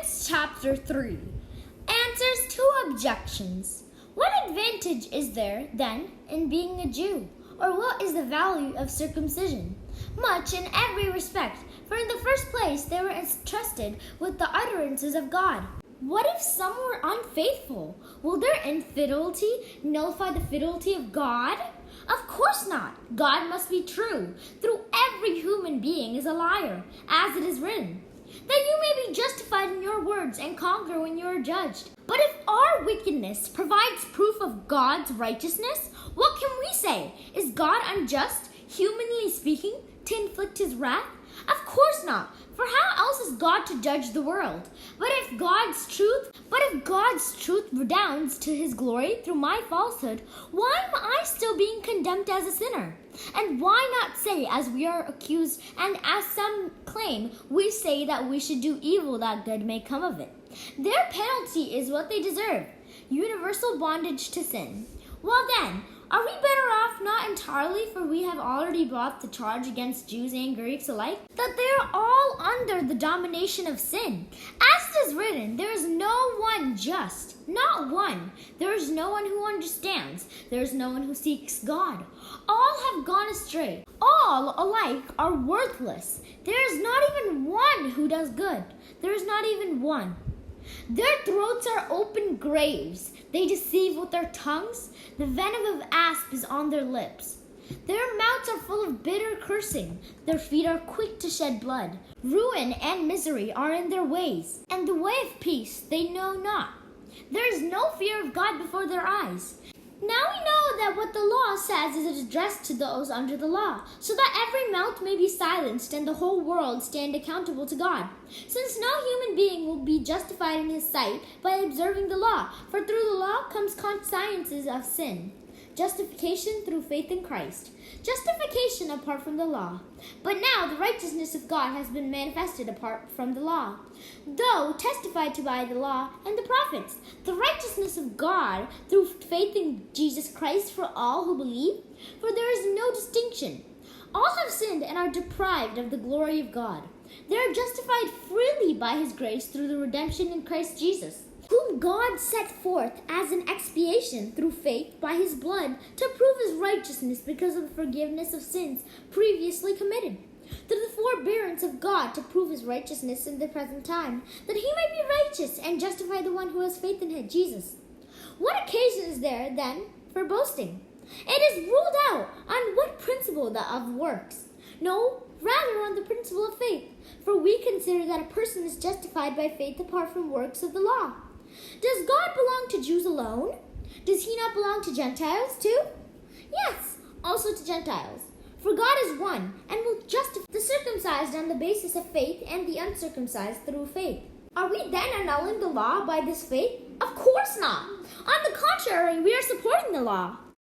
Romans chapter 3 answers two objections. What advantage is there, then, in being a Jew? Or what is the value of circumcision? Much in every respect, for in the first place they were entrusted with the utterances of God. What if some were unfaithful? Will their infidelity nullify the fidelity of God? Of course not. God must be true. Through every human being is a liar, as it is written, that you may be justified in your words and conquer when you are judged. But if our wickedness provides proof of God's righteousness, what can we say? Is God unjust, humanly speaking, to inflict his wrath? Of course not. For how else is God to judge the world? But if God's truth redounds to his glory through my falsehood, why am I still being condemned as a sinner? And why not say, as we are accused, and as some claim, we say that we should do evil that good may come of it? Their penalty is what they deserve, universal bondage to sin. Well then, are we better off? Not entirely, for we have already brought the charge against Jews and Greeks alike, that they are all under the domination of sin. As it is written, there is no one just, not one. There is no one who understands. There is no one who seeks God. All have gone astray. All alike are worthless. There is not even one who does good. There is not even one. Their throats are open graves. They deceive with their tongues. The venom of asp is on their lips. Their mouths are full of bitter cursing. Their feet are quick to shed blood. Ruin and misery are in their ways, and the way of peace they know not. There is no fear of God before their eyes. Now we know that what the law says is addressed to those under the law, so that every mouth may be silenced and the whole world stand accountable to God. Since no human being will be justified in his sight by observing the law, for through the law comes consciences of sin. Justification through faith in Christ. Justification apart from the law. But now the righteousness of God has been manifested apart from the law, though testified to by the law and the prophets, the righteousness of God through faith in Jesus Christ for all who believe. For there is no distinction. All have sinned and are deprived of the glory of God. They are justified freely by his grace through the redemption in Christ Jesus, whom God set forth as an expiation through faith by his blood to prove his righteousness because of the forgiveness of sins previously committed, through the forbearance of God to prove his righteousness in the present time, that he might be righteous and justify the one who has faith in him, Jesus. What occasion is there, then, for boasting? It is ruled out on what principle? That of works? No, rather on the principle of faith. For we consider that a person is justified by faith apart from works of the law. Does God belong to Jews alone? Does he not belong to Gentiles too? Yes, also to Gentiles. For God is one, and will justify the circumcised on the basis of faith and the uncircumcised through faith. Are we then annulling the law by this faith? Of course not. On the contrary, we are supporting the law.